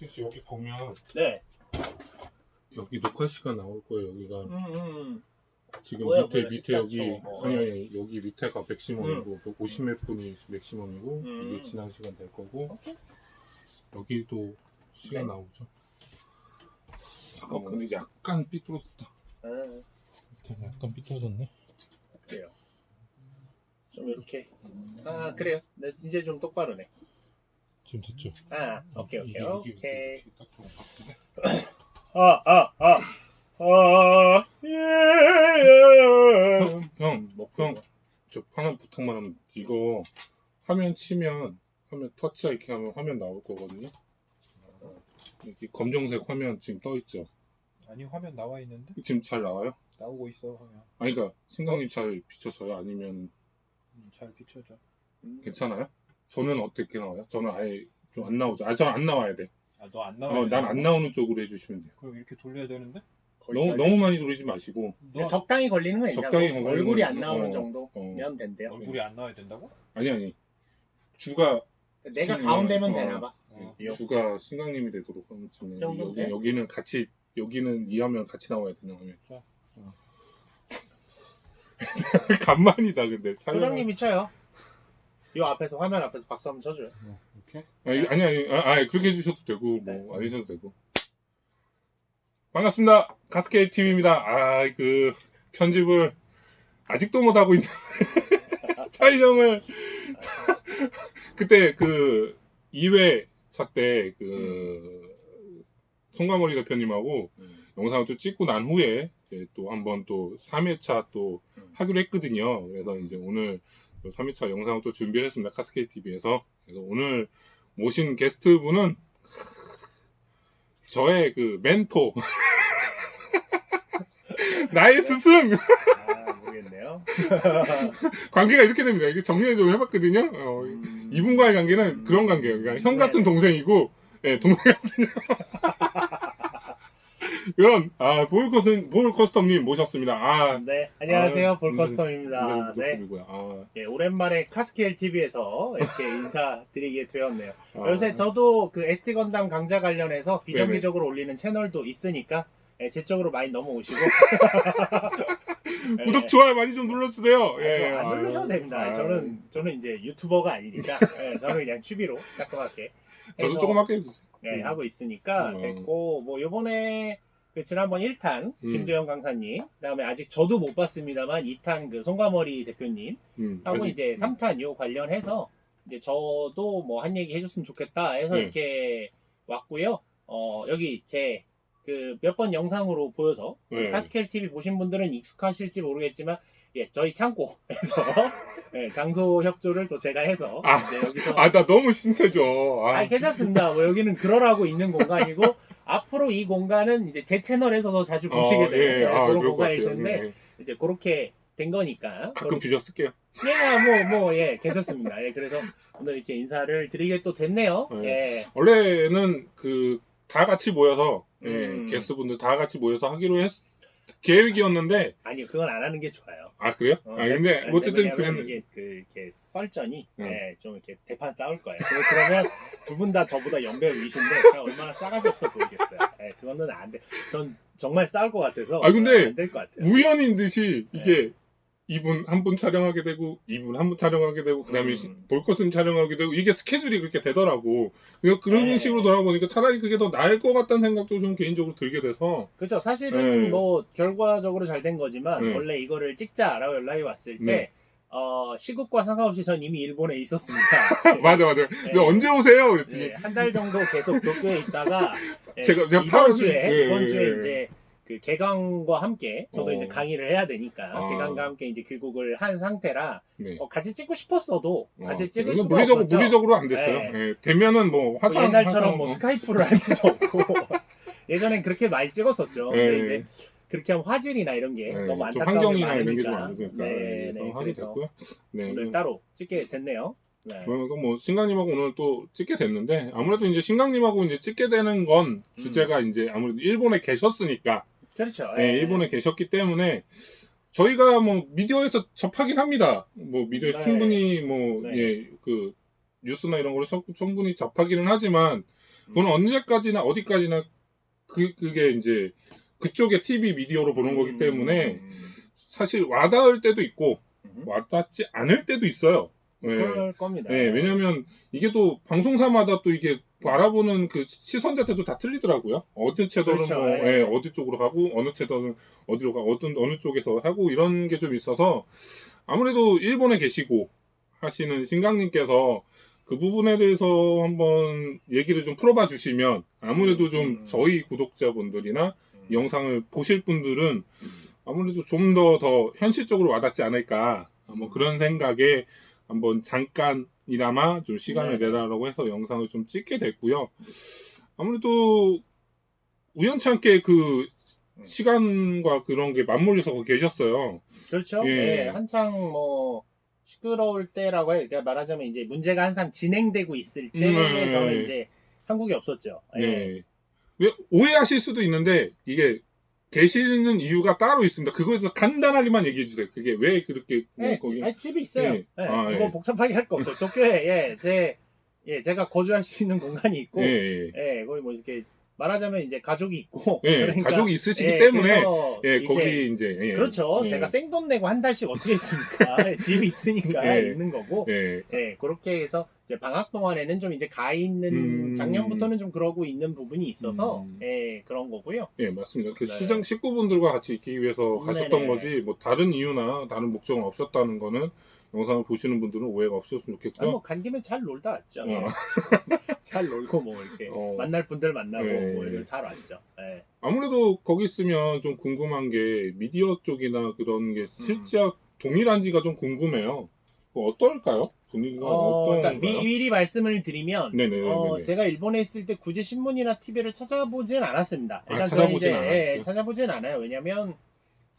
혹시 여기 보면 네. 여기 녹화 시간 나올 거예요. 여기가 지금 뭐야, 밑에 여기 14초. 아니 여기 밑에가 맥시멈이고 50몇 분이 맥시멈이고 이게 지난 시간 될 거고 오케이. 여기도 시간 네. 나오죠. 잠깐 근데 약간 삐뚤어졌다. 약간 삐뚤어졌네. 그래요. 좀 이렇게. 아 그래요. 네, 이제 좀 똑바로네. 지금 됐죠? 아 오케이. 이게 딱 좋은 것 같은데. 형, 저 하나 부탁만 하면 이거 화면 치면 화면 터치 이렇게 하면 화면 나올 거거든요. 이렇게 검정색 화면 지금 떠 있죠. 아니 화면 나와 있는데 지금 잘 나와요? 나오고 있어 화면. 아니 그러니까 신강님 잘 비춰져요? 아니면 잘 비춰져. 괜찮아요? 저는 어떻게 나와요? 저는 아예 좀 안 나오죠. 저는 안 나와야 돼. 아 너 안 나와. 난 안 나오는 쪽으로 해주시면 돼요. 그럼 이렇게 돌려야 되는데? 너무 많이 돌리지 마시고 적당히 걸리는 건 괜찮고 적당히 걸리는 얼굴이 건 안 나오는 어, 정도면 된대요. 얼굴이 안 나와야 된다고? 아니 주가 내가 가운데면 어. 되나 봐. 주가 신강님이 되도록 하면 정도인데? 여기는 같이 여기는 이 화면 같이 나와야 되는 화면. 간만이다 근데. 소장님이 쳐요. 요 앞에서 화면 앞에서 박수 한번 쳐줘요. 오케이. 아니 그렇게 해주셔도 되고 네. 뭐 안 해주셔도 되고. 반갑습니다. 가스케일 TV입니다. 그 편집을 아직도 못 하고 있는 촬영을 그때 그 2회차 때 그 송가머리 대표님하고 영상을 또 찍고 난 후에 또 한번 또 3회차 또 하기로 했거든요. 그래서 이제 오늘 3회차 영상을 또 준비했습니다. 카스케일 TV에서. 그래서 오늘 모신 게스트분은 저의 그 멘토 나의 스승 모르겠네요. 관계가 이렇게 됩니다. 이게 정리를 좀 해봤거든요. 이분과의 관계는 그런 관계예요. 그러니까 형 같은 동생이고, 동생 같은 이런 볼 커스텀님 모셨습니다. 네, 안녕하세요. 볼 커스텀입니다. 네. 예, 오랜만에 카스케일 TV에서 이렇게 인사드리게 되었네요. 요새 저도 그 ST 건담 강좌 관련해서 비정기적으로 올리는 채널도 있으니까 제 쪽으로 많이 넘어오시고 구독 좋아요 많이 좀 눌러주세요. 안 누르셔도 됩니다. 저는 이제 유튜버가 아니니까 저는 그냥 취미로 자꾸맣게 저도 조그맣게 해주세요. 하고 있으니까 됐고 뭐 요번에 그 지난번 1탄 김도영 강사님 그다음에 아직 저도 못 봤습니다만 2탄 그 송가머리 대표님 하고 이제 3탄 요 관련해서 이제 저도 뭐 한 얘기 해줬으면 좋겠다 해서 이렇게 왔고요. 여기 제 그 몇 번 영상으로 보여서 카스케일 TV 보신 분들은 익숙하실지 모르겠지만 저희 창고에서 장소 협조를 또 제가 해서 이제 여기서 나 너무 신세죠. 괜찮습니다. 뭐 여기는 그러라고 있는 공간이고 앞으로 이 공간은 이제 제 채널에서도 자주 보시게 되는 그런 공간일 텐데 이제 그렇게 된 거니까 가끔 비교 쓸게요. 괜찮습니다. 그래서 오늘 이렇게 인사를 드리게 또 됐네요. 원래는 그 다 같이 모여서 게스트분들 다 같이 모여서 하기로 계획이었는데 아니요, 그건 안 하는 게 좋아요. 그래요? 근데 어쨌든 이게 이렇게 썰전이 좀 이렇게 대판 싸울 거예요. 그러면 두 분 다 저보다 연배위신데 제가 얼마나 싸가지 없어 보이겠어요. 그거는 안 돼. 전 정말 싸울 것 같아서 근데 안 될 것 같아요. 우연인 듯이 이게 이분 한 분 촬영하게 되고 이분 한 분 촬영하게 되고 그다음에 볼것은 촬영하게 되고 이게 스케줄이 그렇게 되더라고. 그런 식으로 돌아보니까 차라리 그게 더 나을 것 같다는 생각도 좀 개인적으로 들게 돼서 그렇죠. 사실은 뭐 결과적으로 잘 된 거지만 원래 이거를 찍자라고 연락이 왔을 때 시국과 상관없이 전 이미 일본에 있었습니다. 맞아. 근데 언제 오세요? 그랬더니 한 달 정도 계속 도쿄에 있다가 제가 이번 주에 이제 그 개강과 함께 저도 이제 강의를 해야 되니까 개강과 함께 이제 귀국을 한 상태라 같이 찍고 싶었어도 같이 찍을 수가 없었죠. 물리적으로 안 됐어요. 되면은 뭐 화상 옛날처럼 뭐 스카이프를 할 수도 없고 예전엔 그렇게 많이 찍었었죠. 근데 이제 그렇게 하면 화질이나 이런 게 너무 안타까운 환경이나 게 이런 게 좀 많으니까. 안 좋으니까 그래서 됐고요. 오늘 따로 찍게 됐네요. 그래서 뭐 신강님하고 오늘 또 찍게 됐는데 아무래도 이제 신강님하고 이제 찍게 되는 건 주제가 이제 아무래도 일본에 계셨으니까. 그렇죠. 일본에 계셨기 때문에 저희가 뭐 미디어에서 접하긴 합니다. 뭐 미디어에서 충분히 그 뉴스나 이런 걸 충분히 접하기는 하지만 그건 언제까지나 어디까지나 그게 이제 그쪽의 TV 미디어로 보는 거기 때문에 사실 와닿을 때도 있고 와닿지 않을 때도 있어요. 네. 그럴 겁니다. 네, 왜냐면 이게 또 방송사마다 또 이게 알아보는 그 시선 자체도 다 틀리더라고요. 어느 채널은 그렇죠. 뭐 예. 예, 어디 쪽으로 가고 어느 채널은 어디로 가고 어느 쪽에서 하고 이런 게 좀 있어서 아무래도 일본에 계시고 하시는 신강님께서 그 부분에 대해서 한번 얘기를 좀 풀어봐 주시면 아무래도 좀 저희 구독자분들이나 영상을 보실 분들은 아무래도 좀 더 현실적으로 와닿지 않을까 뭐 그런 생각에 한번 잠깐이나마 좀 시간을 네네. 내라라고 해서 영상을 좀 찍게 됐고요. 아무래도 우연치 않게 그 시간과 그런 게 맞물려서 거기 계셨어요. 그렇죠. 예. 예, 한창 뭐 시끄러울 때라고 해요. 그러니까 말하자면 이제 문제가 항상 진행되고 있을 때 저는 이제 한국에 없었죠. 예. 네. 왜 오해하실 수도 있는데 이게 계시는 이유가 따로 있습니다. 그거에 대해서 간단하게만 얘기해 주세요. 그게 왜 그렇게 예, 거기 집이 있어요. 예. 예. 아, 뭐 예. 복잡하게 할 거 없어요. 도쿄에 제가 거주할 수 있는 공간이 있고 예, 예, 거기 뭐 이렇게 말하자면 이제 가족이 있고 예. 그러니까 가족이 있으시기 예, 때문에 그래서 예, 이제 거기 이제 예. 그렇죠. 예. 제가 생돈 내고 한 달씩 어떻게 있습니까? 예, 집이 있으니까 예. 있는 거고. 예. 예, 그렇게 해서 이제 방학 동안에는 좀 이제 가 있는 작년부터는 좀 그러고 있는 부분이 있어서 예, 그런 거고요. 예, 맞습니다. 그 네. 시장 식구분들과 같이 있기 위해서 가셨던 네네. 거지 뭐 다른 이유나 다른 목적은 없었다는 거는 영상을 보시는 분들은 오해가 없었으면 좋겠고요. 간 김에 잘 놀다 왔죠. 예. 어. 잘 놀고 뭐 이렇게 만날 분들 만나고 예. 뭐 이런 잘 왔죠. 예. 아무래도 거기 있으면 좀 궁금한 게 미디어 쪽이나 그런 게 실제 동일한지가 좀 궁금해요. 어떨까요? 분위기가 그러니까 어떤가요? 미리 말씀을 드리면 네네네. 제가 일본에 있을 때 굳이 신문이나 TV를 찾아보진 않았습니다. 일단 저는 찾아보진 이제 않았어요? 찾아보진 않아요. 왜냐면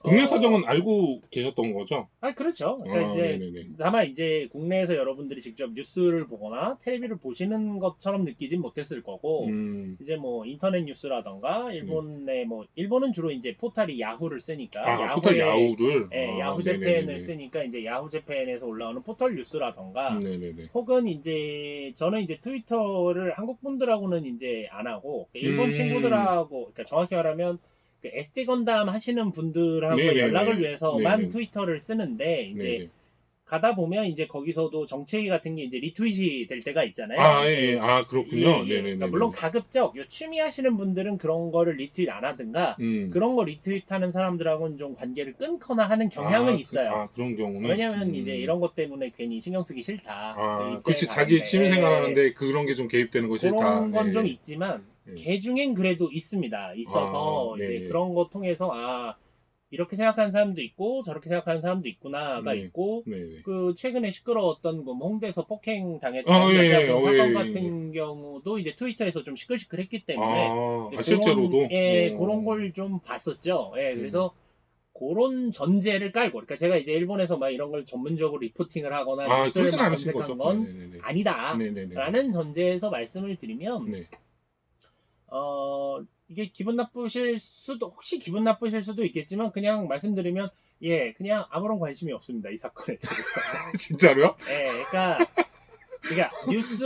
국내 사정은 알고 계셨던 거죠? 그렇죠. 그러니까 이제 네네네. 다만 이제 국내에서 여러분들이 직접 뉴스를 보거나 텔레비를 보시는 것처럼 느끼진 못했을 거고 이제 뭐 인터넷 뉴스라던가 일본의 뭐 일본은 주로 이제 포털이 야후를 쓰니까 포털 야후를 야후 재팬을 쓰니까 이제 야후 재팬에서 올라오는 포털 뉴스라던가 네네네. 혹은 이제 저는 이제 트위터를 한국 분들하고는 이제 안 하고 일본 친구들하고 그러니까 정확히 말하면 그 SD 건담 하시는 분들하고 네네네. 연락을 위해서만 네네. 트위터를 쓰는데 이제 네네. 가다 보면 이제 거기서도 정체기 같은 게 이제 리트윗이 될 때가 있잖아요. 예. 그렇군요. 네네네. 그러니까 물론 가급적 요 취미 하시는 분들은 그런 거를 리트윗 안 하든가 그런 거 리트윗하는 사람들하고는 좀 관계를 끊거나 하는 경향은 있어요. 그런 경우는 왜냐면 이제 이런 것 때문에 괜히 신경 쓰기 싫다. 그렇지 자기 취미 생활하는데 그런 게 좀 개입되는 거 싫다. 그런 건 좀 있지만 개 중엔 그래도 있습니다. 있어서 네. 이제 그런 거 통해서 이렇게 생각하는 사람도 있고 저렇게 생각하는 사람도 있구나가 있고 네네. 그 최근에 시끄러웠던 그 홍대에서 폭행 당했던 여자분 사건 같은 경우도 이제 트위터에서 좀 시끌시끌했기 때문에 이제 실제로도 그런 걸 좀 봤었죠. 예, 그래서 그런 전제를 깔고, 그러니까 제가 이제 일본에서 막 이런 걸 전문적으로 리포팅을 하거나 뉴스를 막 검색한 건 아니다라는 전제에서 말씀을 드리면, 이게 혹시 기분 나쁘실 수도 있겠지만 그냥 말씀드리면 그냥 아무런 관심이 없습니다, 이 사건에 대해서. 진짜로요? 그러니까 뉴스,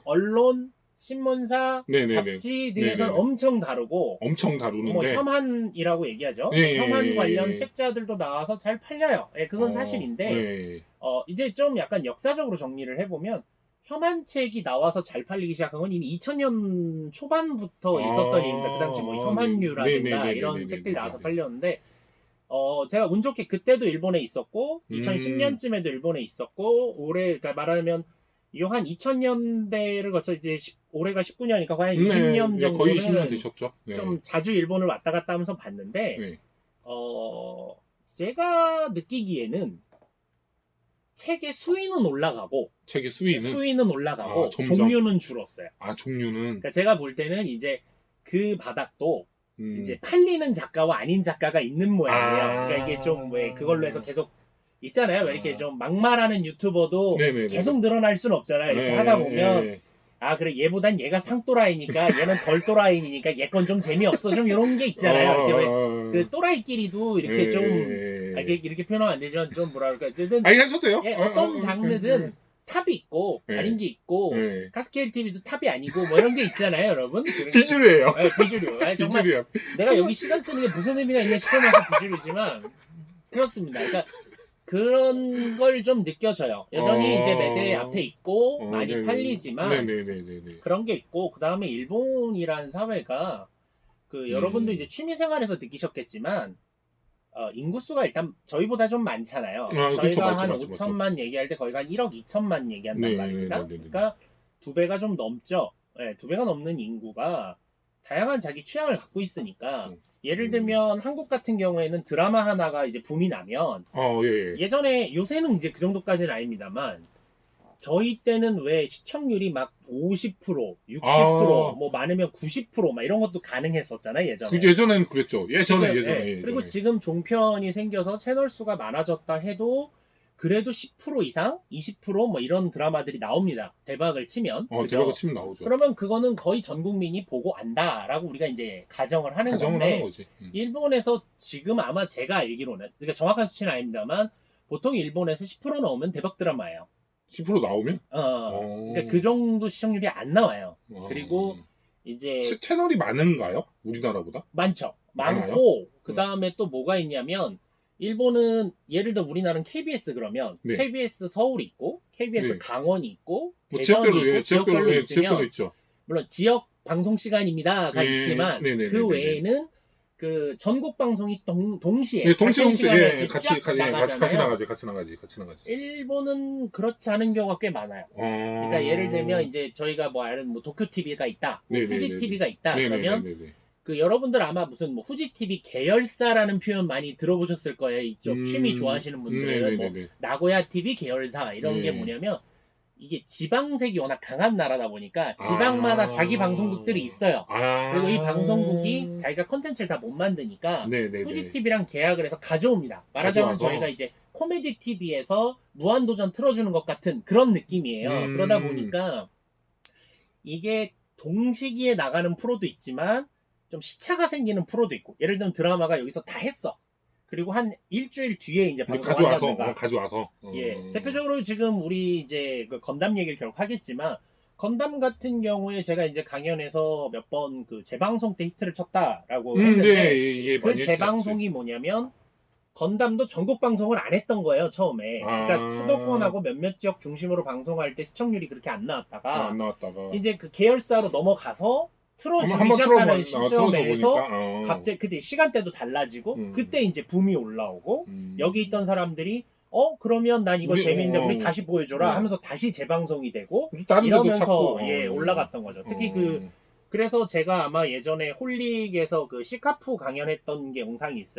언론, 신문사, 잡지 등에서는 엄청 다루고 엄청 다루는데 뭐 혐한이라고 얘기하죠. 혐한 관련 책자들도 나와서 잘 팔려요. 그건 사실인데 이제 좀 약간 역사적으로 정리를 해보면 혐한 책이 나와서 잘 팔리기 시작한 건 이미 2000년 초반부터 있었던 일입니다. 그 당시 뭐 혐한류라든가 이런 책들이 나와서 팔렸는데 제가 운 좋게 그때도 일본에 있었고 2010년쯤에도 일본에 있었고 그러니까 말하면 한 2000년대를 거쳐 이제 올해가 19년이니까 거의 한 20년 정도는 거의 20년 되셨죠. 좀 자주 일본을 왔다 갔다 하면서 봤는데 제가 느끼기에는 책의 수위는 올라가고 올라가고 종류는 줄었어요. 종류는 그러니까 제가 볼 때는 이제 그 바닥도 이제 팔리는 작가와 아닌 작가가 있는 모양이에요. 그러니까 이게 좀 왜 그걸로 해서 계속 있잖아요. 왜 이렇게 좀 막말하는 유튜버도 계속 늘어날 수는 없잖아요. 이렇게 하다 보면 그래 얘보단 얘가 상또라이니까 얘는 덜 또라이니까 얘 건 좀 재미없어 좀 이런 게 있잖아요. 이렇게 왜 그 또라이끼리도 이렇게 좀 이렇게 표현하면 안 되지만 좀 뭐랄까 어쨌든 하셔도 돼요. 어떤 장르든 탑이 있고 네. 아닌 게 있고 네. 카스케일 TV도 탑이 아니고 뭐 이런 게 있잖아요, 여러분. 비주류예요. 네, 비주류. 아니, 정말 비주류야. 내가 여기 시간 쓰는 게 무슨 의미가 있냐 싶으면서 비주류지만 그렇습니다. 그러니까 그런 걸 좀 느껴져요. 여전히 이제 매대 앞에 있고 많이 네네. 팔리지만 네네네네. 그런 게 있고 그 다음에 일본이란 사회가 그 여러분도 이제 취미생활에서 느끼셨겠지만 인구수가 일단 저희보다 좀 많잖아요. 저희가 그쵸, 한 맞죠. 5천만 얘기할 때 거의가 한 1억 2천만 얘기한단 네, 말입니다. 네, 네, 네, 네. 그러니까 2배가 좀 넘죠. 네, 2배가 넘는 인구가 다양한 자기 취향을 갖고 있으니까 예를 들면 한국 같은 경우에는 드라마 하나가 이제 붐이 나면 예. 예전에 요새는 이제 그 정도까지는 아닙니다만 저희 때는 왜 시청률이 막 50%, 60%, 뭐 많으면 90% 이런 것도 가능했었잖아요, 예전에. 그 예전에는 그랬죠. 예전에. 그리고 지금 종편이 생겨서 채널 수가 많아졌다 해도 그래도 10% 이상, 20% 이런 드라마들이 나옵니다. 대박을 치면. 그죠? 대박을 치면 나오죠. 그러면 그거는 거의 전 국민이 보고 안다라고 우리가 이제 가정을 하는 건데 하는 거지. 일본에서 지금 아마 제가 알기로는 그러니까 정확한 수치는 아닙니다만 보통 일본에서 10% 넘으면 대박 드라마예요. 10% 나오면? 그러니까 그 정도 시청률이 안 나와요. 그리고 이제 채널이 많은가요? 우리나라보다? 많죠. 많아요? 많고 그 다음에 또 뭐가 있냐면 일본은 예를 들어 우리나라는 KBS 그러면 네. KBS 서울이 있고 KBS 네. 강원이 있고 뭐 대전이 있고 지역별로 있으면 지역별로 있죠. 물론 지역 방송 시간입니다가 네, 있지만 네, 네, 그 네, 네. 외에는 그 전국 방송이 동시에 네, 동시에 같은 시간에 예, 같이 나가잖아요. 같이 나가지. 일본은 그렇지 않은 경우가 꽤 많아요. 그러니까 예를 들면 이제 저희가 뭐 아는 뭐 도쿄 TV가 있다, 뭐 네네네네. 후지 TV가 있다 그러면 네네네네. 그 여러분들 아마 무슨 뭐 후지 TV 계열사라는 표현 많이 들어보셨을 거예요. 이쪽 취미 좋아하시는 분들은 뭐 네네네네. 나고야 TV 계열사 이런 게 네. 뭐냐면 이게 지방색이 워낙 강한 나라다 보니까 지방마다 자기 방송국들이 있어요. 그리고 이 방송국이 자기가 컨텐츠를 다 못 만드니까 네네네. 후지 TV랑 계약을 해서 가져옵니다. 말하자면 가져와서. 저희가 이제 코미디 TV에서 무한도전 틀어주는 것 같은 그런 느낌이에요. 그러다 보니까 이게 동시기에 나가는 프로도 있지만 좀 시차가 생기는 프로도 있고 예를 들면 드라마가 여기서 다 했어. 그리고 한 일주일 뒤에 이제 방송한다든가. 가져와서. 예, 대표적으로 지금 우리 이제 그 건담 얘기를 결국 하겠지만 건담 같은 경우에 제가 이제 강연에서 몇 번 그 재방송 때 히트를 쳤다라고 했는데 예, 그 재방송이 뭐냐면 건담도 전국 방송을 안 했던 거예요 처음에. 그러니까 수도권하고 몇몇 지역 중심으로 방송할 때 시청률이 그렇게 안 나왔다가 안 나왔다가 이제 그 계열사로 넘어가서 틀어주기 한번 시작하는 틀어서 시점에서 보니까, 갑자기 그때 시간대도 달라지고 그때 이제 붐이 올라오고 여기 있던 사람들이 그러면 난 이거 재밌는데 우리 다시 보여줘라 하면서 다시 재방송이 되고 다른 데도 이러면서 찾고, 올라갔던 거죠. 특히 그래서 제가 아마 예전에 홀릭에서 그 시카프 강연했던 게 영상이 있어요.